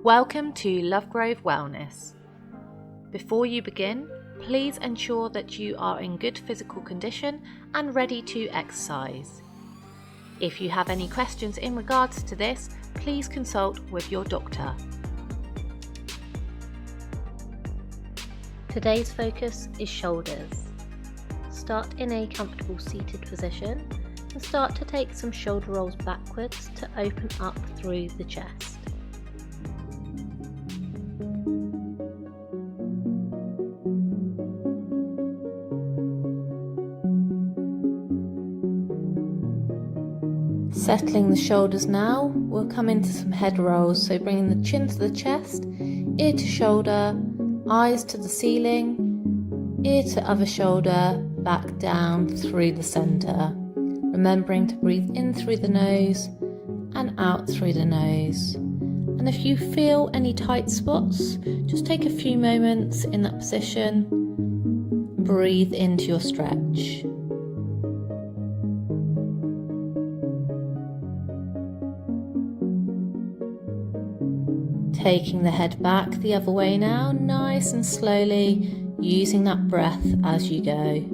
Welcome to Lovegrove Wellness. Before you begin, please ensure that you are in good physical condition and ready to exercise. If you have any questions in regards to this, please consult with your doctor. Today's focus is shoulders. Start in a comfortable seated position and start to take some shoulder rolls backwards to open up through the chest. Settling the shoulders now, we'll come into some head rolls, so bringing the chin to the chest, ear to shoulder, eyes to the ceiling, ear to other shoulder, back down through the centre. Remembering to breathe in through the nose and out through the nose. And if you feel any tight spots, just take a few moments in that position, breathe into your stretch. Taking the head back the other way now, nice and slowly, using that breath as you go.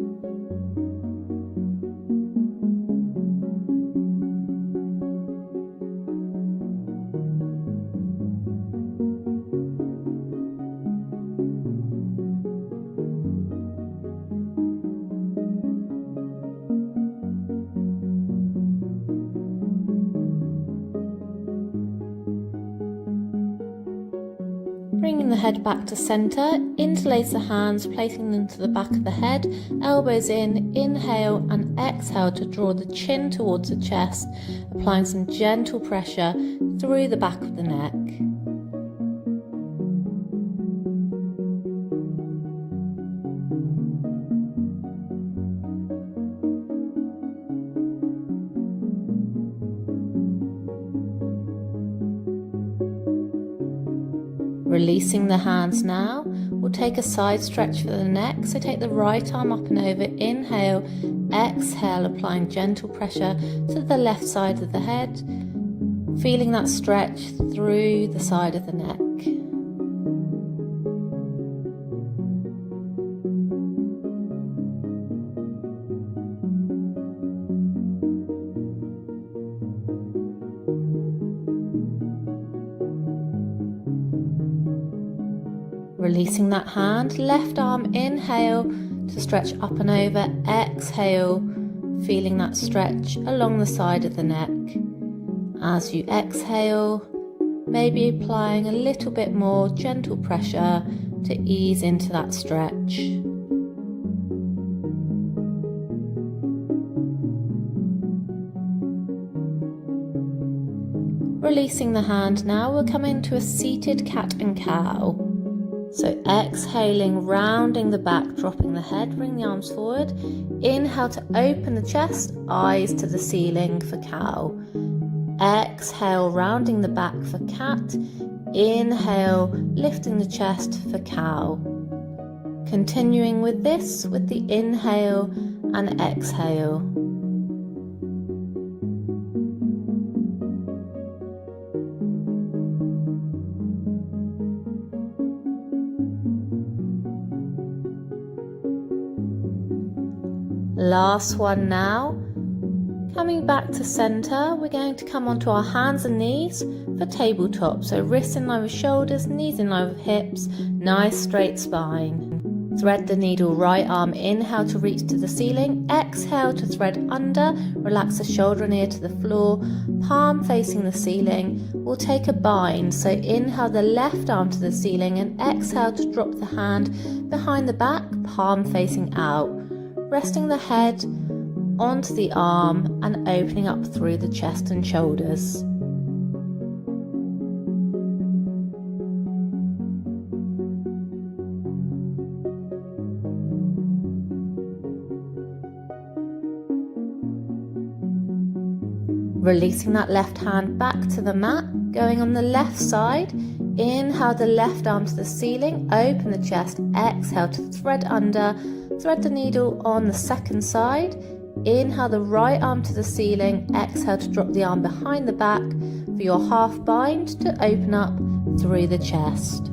Bringing the head back to centre, interlace the hands, placing them to the back of the head, elbows in, inhale and exhale to draw the chin towards the chest, applying some gentle pressure through the back of the neck. Releasing the hands now, we'll take a side stretch for the neck, so take the right arm up and over, inhale, exhale, applying gentle pressure to the left side of the head, feeling that stretch through the side of the neck. Releasing that hand, left arm, inhale to stretch up and over, exhale, feeling that stretch along the side of the neck. As you exhale, maybe applying a little bit more gentle pressure to ease into that stretch. Releasing the hand now, we'll come into a seated cat and cow. So exhaling, rounding the back, dropping the head, bring the arms forward. Inhale to open the chest, eyes to the ceiling for cow. Exhale, rounding the back for cat. Inhale, lifting the chest for cow. Continuing with this with the inhale and exhale. Last one now. Coming back to centre, we're going to come onto our hands and knees for tabletop. So wrists in line with shoulders, knees in line with hips, nice straight spine. Thread the needle, right arm, inhale to reach to the ceiling, exhale to thread under, relax the shoulder and ear to the floor, palm facing the ceiling. We'll take a bind, so inhale the left arm to the ceiling and exhale to drop the hand behind the back, palm facing out. Resting the head onto the arm and opening up through the chest and shoulders. Releasing that left hand back to the mat, going on the left side. Inhale the left arm to the ceiling, open the chest, exhale to thread under, thread the needle on the second side. Inhale the right arm to the ceiling, exhale to drop the arm behind the back for your half bind to open up through the chest.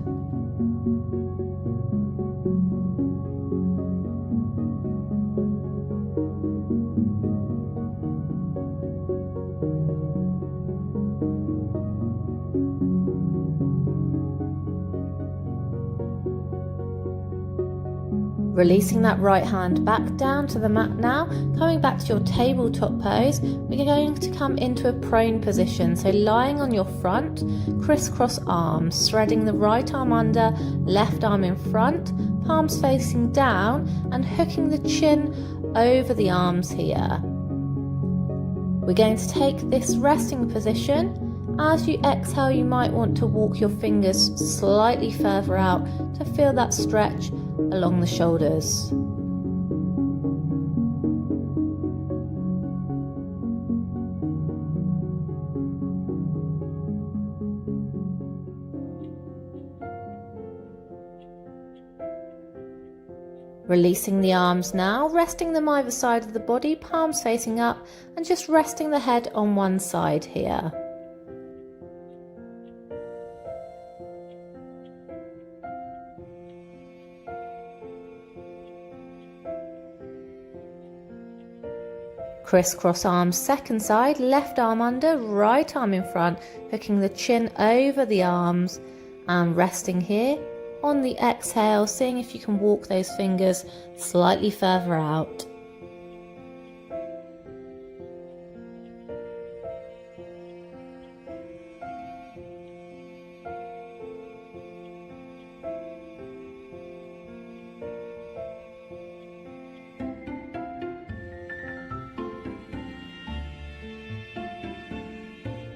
Releasing that right hand back down to the mat now, coming back to your tabletop pose, we're going to come into a prone position. So lying on your front, crisscross arms, threading the right arm under, left arm in front, palms facing down and hooking the chin over the arms here. We're going to take this resting position. As you exhale, you might want to walk your fingers slightly further out to feel that stretch along the shoulders. Releasing the arms now, resting them either side of the body, palms facing up, and just resting the head on one side here. Crisscross arms second side, left arm under, right arm in front, hooking the chin over the arms and resting here. On the exhale, seeing if you can walk those fingers slightly further out.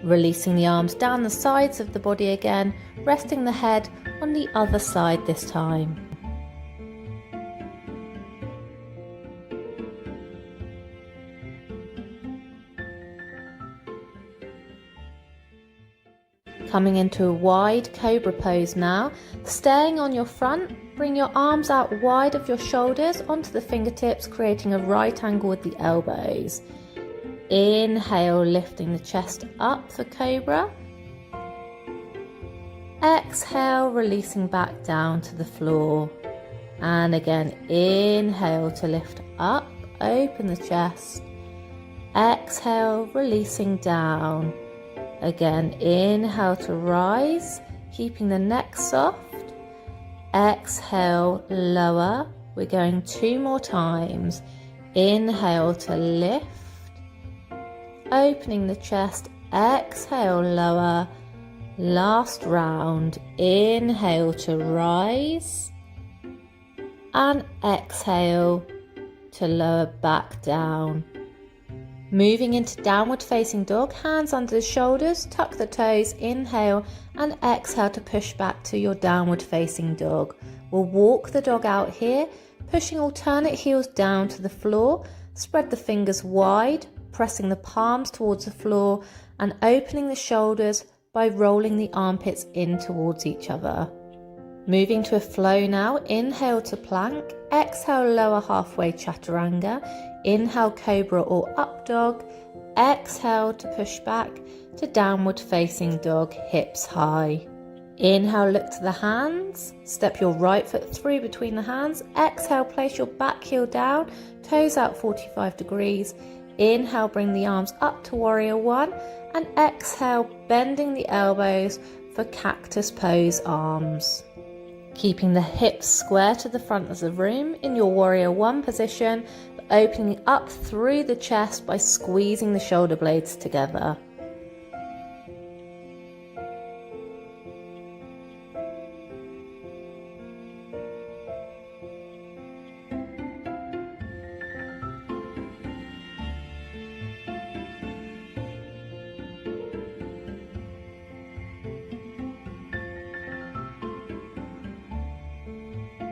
Releasing the arms down the sides of the body again, resting the head on the other side this time. Coming into a wide cobra pose now, staying on your front, bring your arms out wide of your shoulders onto the fingertips, creating a right angle with the elbows. Inhale, lifting the chest up for cobra. Exhale, releasing back down to the floor. And again, inhale to lift up, open the chest. Exhale, releasing down. Again, inhale to rise, keeping the neck soft. Exhale, lower. We're going 2 more times. Inhale to lift. Opening the chest, exhale, lower. Last round, inhale to rise and exhale to lower back down. Moving into downward facing dog, hands under the shoulders, tuck the toes, inhale and exhale to push back to your downward facing dog. We'll walk the dog out here, pushing alternate heels down to the floor, spread the fingers wide, pressing the palms towards the floor and opening the shoulders by rolling the armpits in towards each other. Moving to a flow now, inhale to plank, exhale lower halfway chaturanga, inhale cobra or up dog, exhale to push back to downward facing dog, hips high. Inhale, look to the hands, step your right foot through between the hands, exhale, place your back heel down, toes out 45 degrees, inhale, bring the arms up to warrior one, and exhale, bending the elbows for cactus pose arms. Keeping the hips square to the front of the room in your warrior one position, but opening up through the chest by squeezing the shoulder blades together.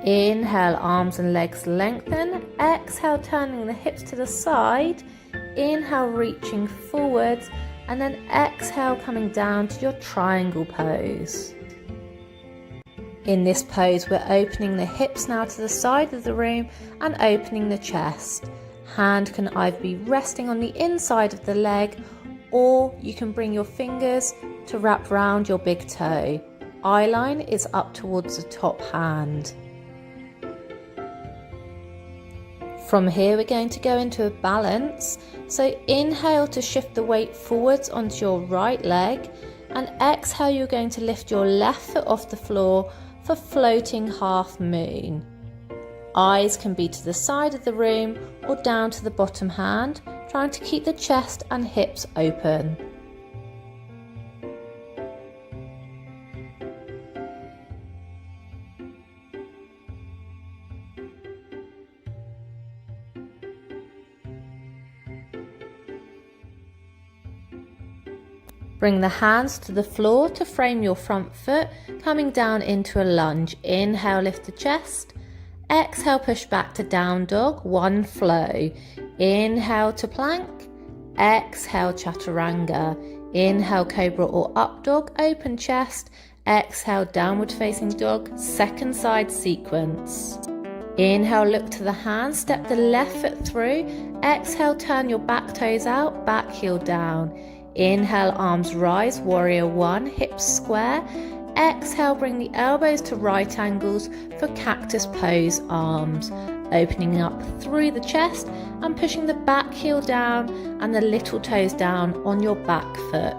Inhale, arms and legs lengthen. Exhale, turning the hips to the side. Inhale, reaching forwards. And then exhale, coming down to your triangle pose. In this pose, we're opening the hips now to the side of the room and opening the chest. Hand can either be resting on the inside of the leg, or you can bring your fingers to wrap round your big toe. eye line is up towards the top hand. From here we're going to go into a balance, so inhale to shift the weight forwards onto your right leg, and exhale you're going to lift your left foot off the floor for floating half moon. Eyes can be to the side of the room or down to the bottom hand, trying to keep the chest and hips open. Bring the hands to the floor to frame your front foot, coming down into a lunge. Inhale, lift the chest. Exhale, push back to down dog, one flow. Inhale to plank. Exhale, chaturanga. Inhale, cobra or up dog, open chest. Exhale, downward facing dog, second side sequence. Inhale, look to the hands, step the left foot through. Exhale, turn your back toes out, back heel down. Inhale, arms rise, warrior one, hips square. Exhale, bring the elbows to right angles for cactus pose arms. Opening up through the chest and pushing the back heel down and the little toes down on your back foot.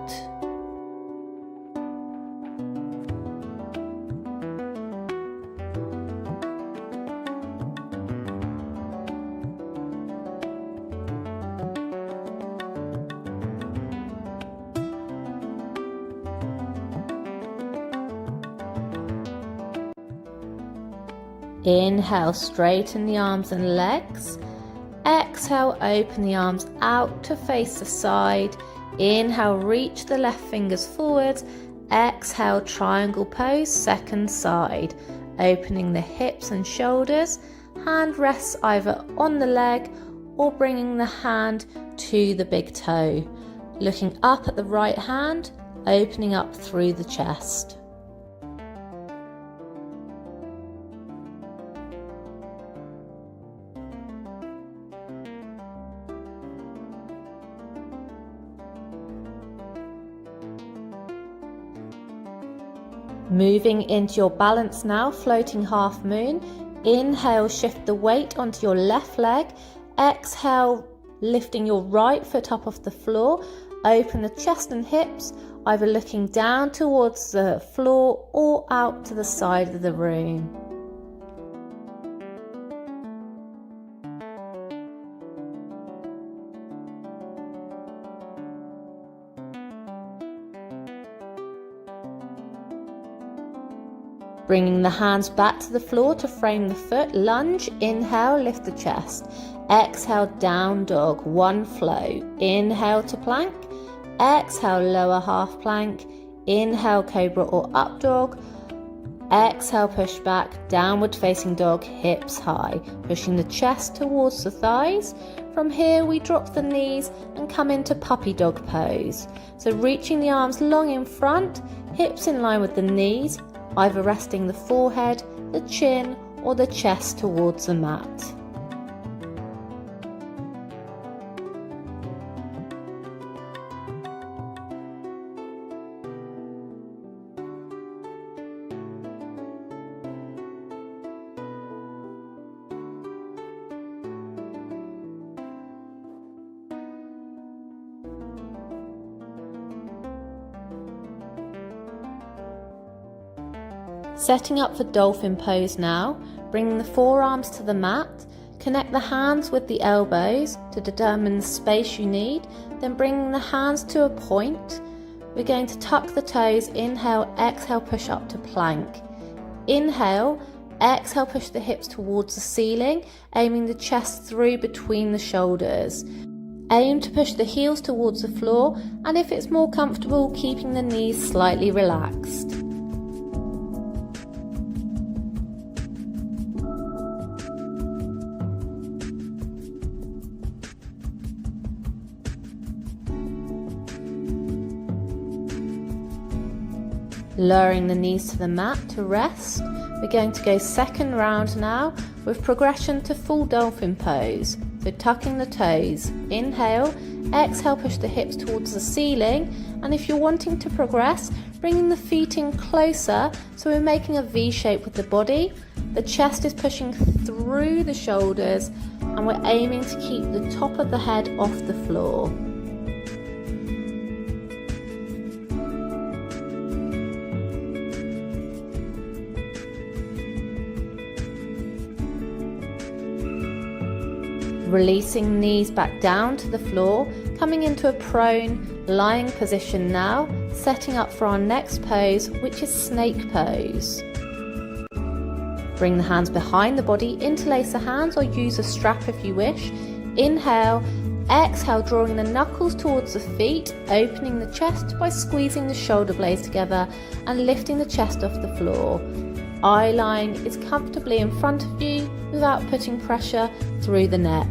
Inhale, straighten the arms and legs. Exhale, open the arms out to face the side. Inhale, reach the left fingers forwards. Exhale, triangle pose, second side. Opening the hips and shoulders. Hand rests either on the leg or bringing the hand to the big toe. Looking up at the right hand, opening up through the chest. Moving into your balance now, floating half moon. Inhale, shift the weight onto your left leg. Exhale, lifting your right foot up off the floor. Open the chest and hips, either looking down towards the floor or out to the side of the room. Bringing the hands back to the floor to frame the foot, lunge, inhale, lift the chest. Exhale, down dog, one flow. Inhale to plank. Exhale, lower half plank. Inhale, cobra or up dog. Exhale, push back, downward facing dog, hips high. Pushing the chest towards the thighs. From here, we drop the knees and come into puppy dog pose. So reaching the arms long in front, hips in line with the knees, either resting the forehead, the chin, or the chest towards the mat. Setting up for dolphin pose now, bringing the forearms to the mat, connect the hands with the elbows to determine the space you need, then bringing the hands to a point. We're going to tuck the toes, inhale, exhale, push up to plank. Inhale, exhale, push the hips towards the ceiling, aiming the chest through between the shoulders. Aim to push the heels towards the floor, and if it's more comfortable, keeping the knees slightly relaxed. Lowering the knees to the mat to rest. We're going to go second round now with progression to full dolphin pose. So tucking the toes. Inhale, exhale, push the hips towards the ceiling. And if you're wanting to progress, bringing the feet in closer, so we're making a V shape with the body. The chest is pushing through the shoulders, and we're aiming to keep the top of the head off the floor. Releasing knees back down to the floor, coming into a prone lying position now, setting up for our next pose, which is snake pose. Bring the hands behind the body, interlace the hands or use a strap if you wish. Inhale, exhale, drawing the knuckles towards the feet, opening the chest by squeezing the shoulder blades together and lifting the chest off the floor. Eye line is comfortably in front of you without putting pressure through the neck.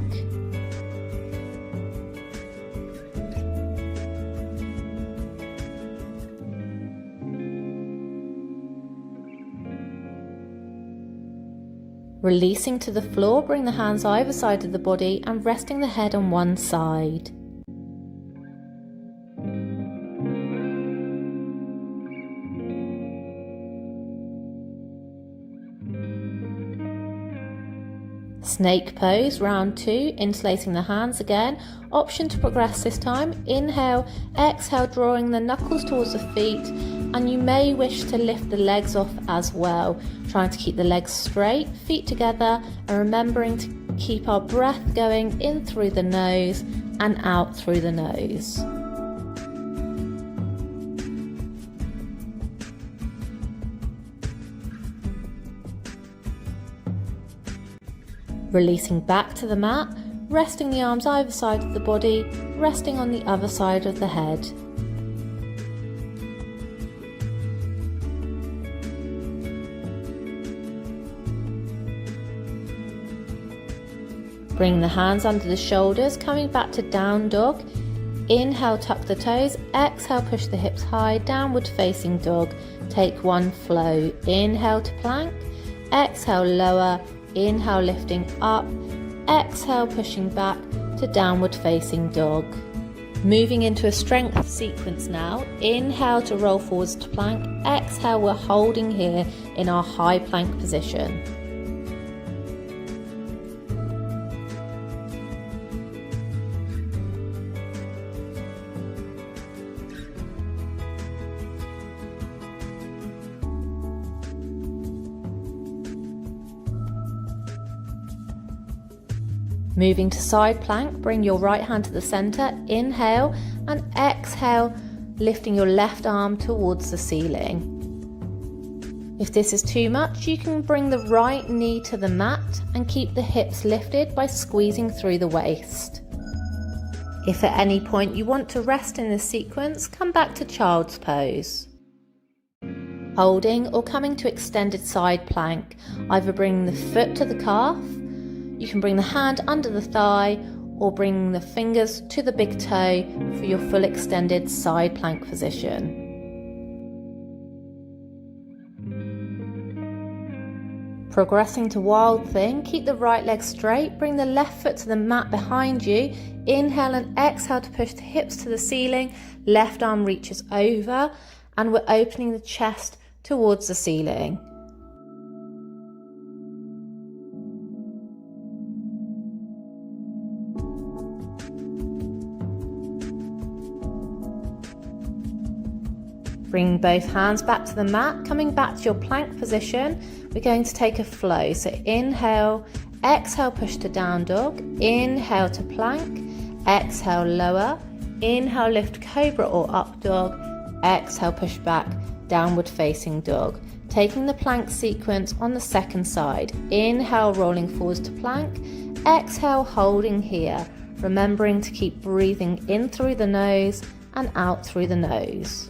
Releasing to the floor, bring the hands either side of the body and resting the head on one side. Snake pose, round 2, interlacing the hands again. Option to progress this time. Inhale, exhale, drawing the knuckles towards the feet, and you may wish to lift the legs off as well, trying to keep the legs straight, feet together, and remembering to keep our breath going in through the nose and out through the nose. Releasing back to the mat, resting the arms either side of the body, resting on the other side of the head. Bring the hands under the shoulders, coming back to down dog. Inhale, tuck the toes, exhale, push the hips high, downward facing dog. Take one flow. Inhale to plank, exhale, lower. Inhale, lifting up, exhale, pushing back to downward facing dog. Moving into a strength sequence now. Inhale to roll forwards to plank, exhale, we're holding here in our high plank position. Moving to side plank, bring your right hand to the center, inhale and exhale, lifting your left arm towards the ceiling. If this is too much, you can bring the right knee to the mat and keep the hips lifted by squeezing through the waist. If at any point you want to rest in this sequence, come back to child's pose. Holding or coming to extended side plank, either bring the foot to the calf. You can bring the hand under the thigh or bring the fingers to the big toe for your full extended side plank position. Progressing to wild thing, keep the right leg straight, bring the left foot to the mat behind you. Inhale and exhale to push the hips to the ceiling, left arm reaches over, and we're opening the chest towards the ceiling. Bring both hands back to the mat, coming back to your plank position. We're going to take a flow. So inhale, exhale, push to down dog. Inhale to plank, exhale, lower. Inhale, lift cobra or up dog. Exhale, push back, downward facing dog. Taking the plank sequence on the second side. Inhale, rolling forwards to plank. Exhale, holding here. Remembering to keep breathing in through the nose and out through the nose.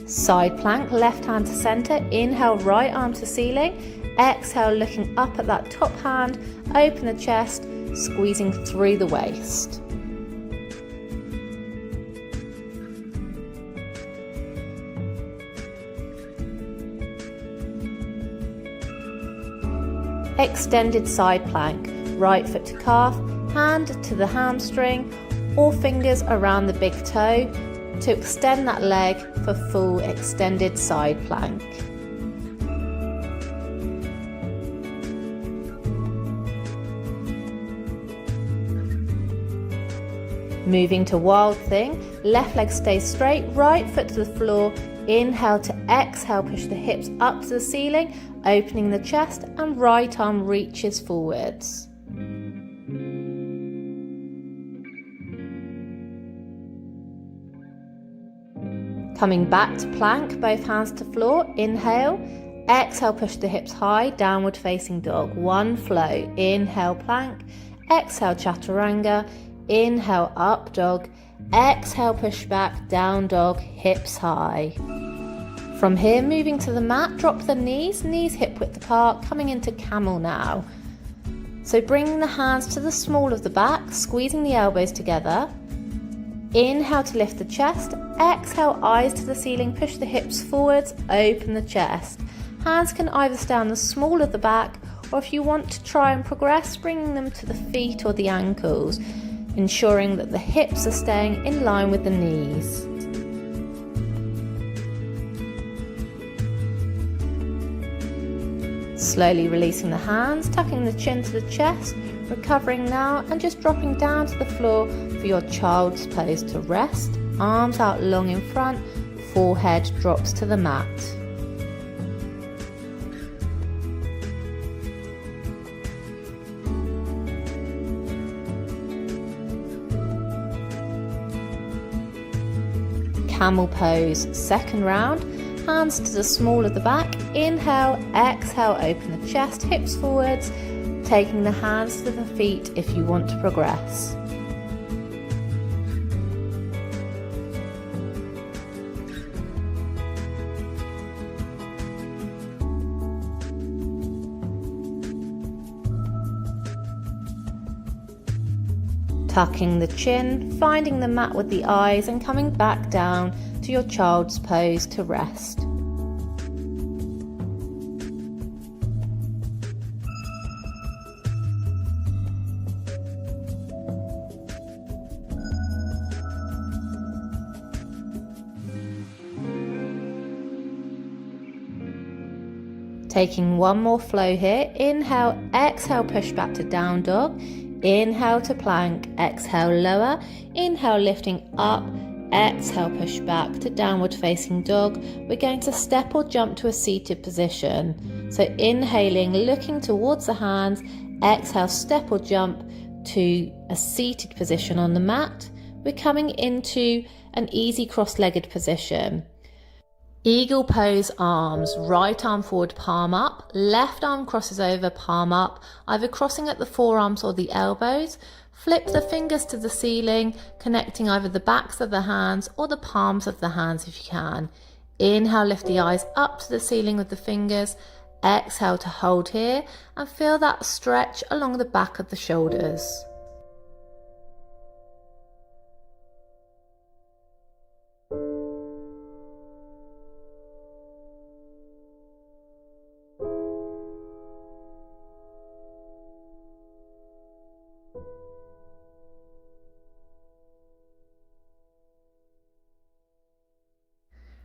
Side plank, left hand to center, inhale, right arm to ceiling, exhale, looking up at that top hand, open the chest, squeezing through the waist. extended side plank, right foot to calf, hand to the hamstring or fingers around the big toe to extend that leg for full extended side plank. Moving to wild thing, left leg stays straight, right foot to the floor, inhale to exhale, push the hips up to the ceiling, opening the chest and right arm reaches forwards. Coming back to plank, both hands to floor, inhale, exhale, push the hips high, downward facing dog, one flow, inhale plank, exhale chaturanga, inhale up dog, exhale push back, down dog, hips high. From here, moving to the mat, drop the knees hip width apart, coming into camel now. So bringing the hands to the small of the back, squeezing the elbows together. Inhale to lift the chest, exhale eyes to the ceiling, push the hips forwards, open the chest. Hands can either stay on the small of the back, or if you want to try and progress, bringing them to the feet or the ankles, ensuring that the hips are staying in line with the knees. Slowly releasing the hands, tucking the chin to the chest, recovering now and just dropping down to the floor for your child's pose to rest. Arms out long in front, forehead drops to the mat. Camel pose, second round. Hands to the small of the back, inhale, exhale, open the chest, hips forwards, taking the hands to the feet if you want to progress. Tucking the chin, finding the mat with the eyes and coming back down to your child's pose to rest. Taking one more flow here, inhale, exhale, push back to down dog, inhale to plank, exhale lower, inhale lifting up, exhale push back to downward facing dog. We're going to step or jump to a seated position. So inhaling, looking towards the hands, exhale, step or jump to a seated position on the mat. We're coming into an easy cross-legged position. Eagle pose arms, right arm forward, palm up, left arm crosses over, palm up, either crossing at the forearms or the elbows. Flip the fingers to the ceiling, connecting either the backs of the hands or the palms of the hands if you can. Inhale, lift the eyes up to the ceiling with the fingers. Exhale to hold here and feel that stretch along the back of the shoulders.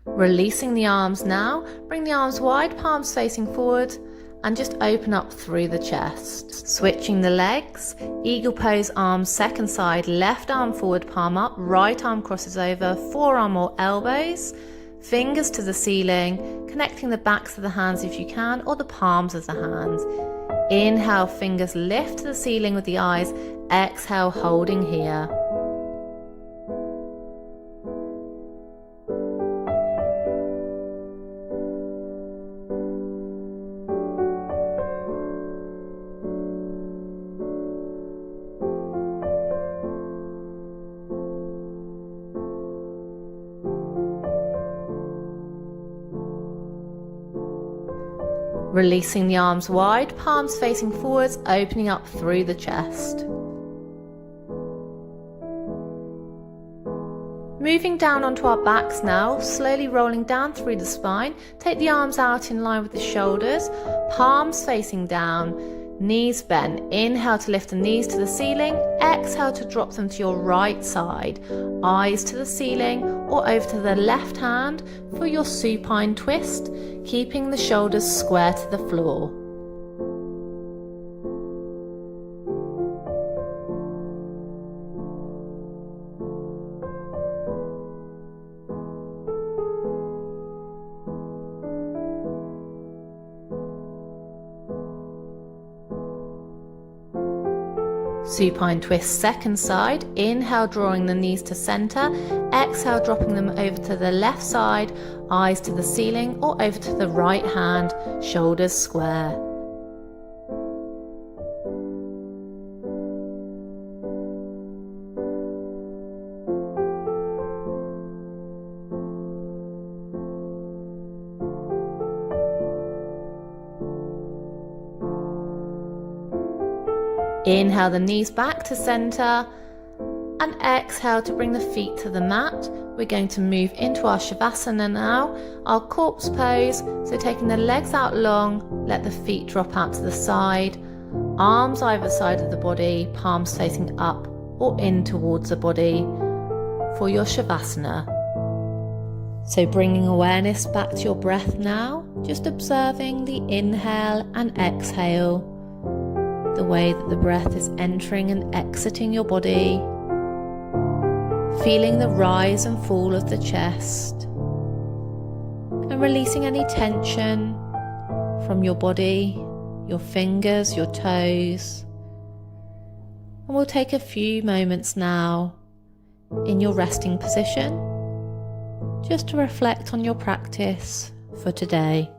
Releasing the arms now, bring the arms wide, palms facing forward and just open up through the chest. Switching the legs, eagle pose arms second side, left arm forward, palm up, right arm crosses over, forearm or elbows, fingers to the ceiling, connecting the backs of the hands if you can or the palms of the hands. Inhale, fingers lift to the ceiling with the eyes, exhale, holding here. Releasing the arms wide, palms facing forwards, opening up through the chest. Moving down onto our backs now, slowly rolling down through the spine. Take the arms out in line with the shoulders, palms facing down. Knees bent. Inhale to lift the knees to the ceiling. Exhale to drop them to your right side. Eyes to the ceiling or over to the left hand for your supine twist, keeping the shoulders square to the floor. Supine twist second side. Inhale, drawing the knees to center. Exhale, dropping them over to the left side, eyes to the ceiling or over to the right hand, shoulders square. Inhale the knees back to center and exhale to bring the feet to the mat. We're going to move into our Shavasana now, our corpse pose. So taking the legs out long, let the feet drop out to the side, arms either side of the body, palms facing up or in towards the body for your Shavasana. So bringing awareness back to your breath now, just observing the inhale and exhale, the way that the breath is entering and exiting your body, feeling the rise and fall of the chest, and releasing any tension from your body, your fingers, your toes. And we'll take a few moments now in your resting position just to reflect on your practice for today.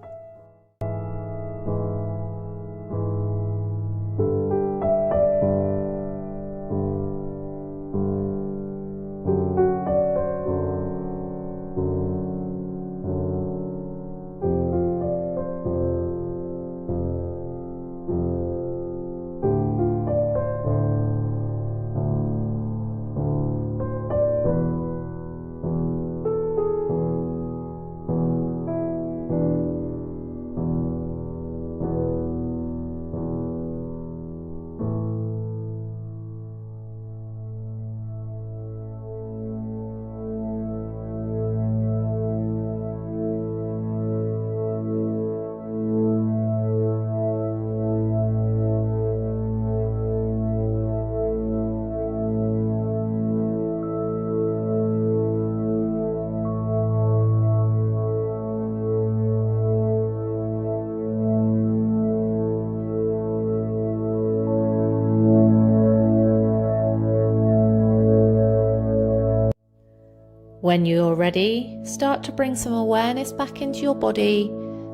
When you're ready, start to bring some awareness back into your body,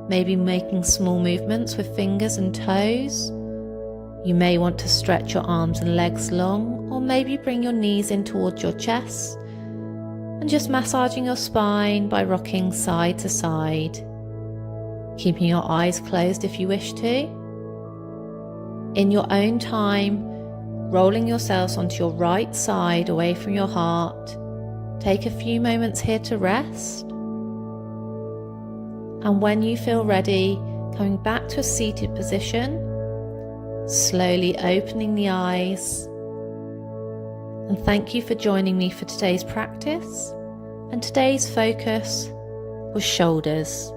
maybe making small movements with fingers and toes. You may want to stretch your arms and legs long, or maybe bring your knees in towards your chest, and just massaging your spine by rocking side to side, keeping your eyes closed if you wish to. In your own time, rolling yourselves onto your right side away from your heart. Take a few moments here to rest, and when you feel ready, coming back to a seated position, slowly opening the eyes. And thank you for joining me for today's practice, and today's focus was shoulders.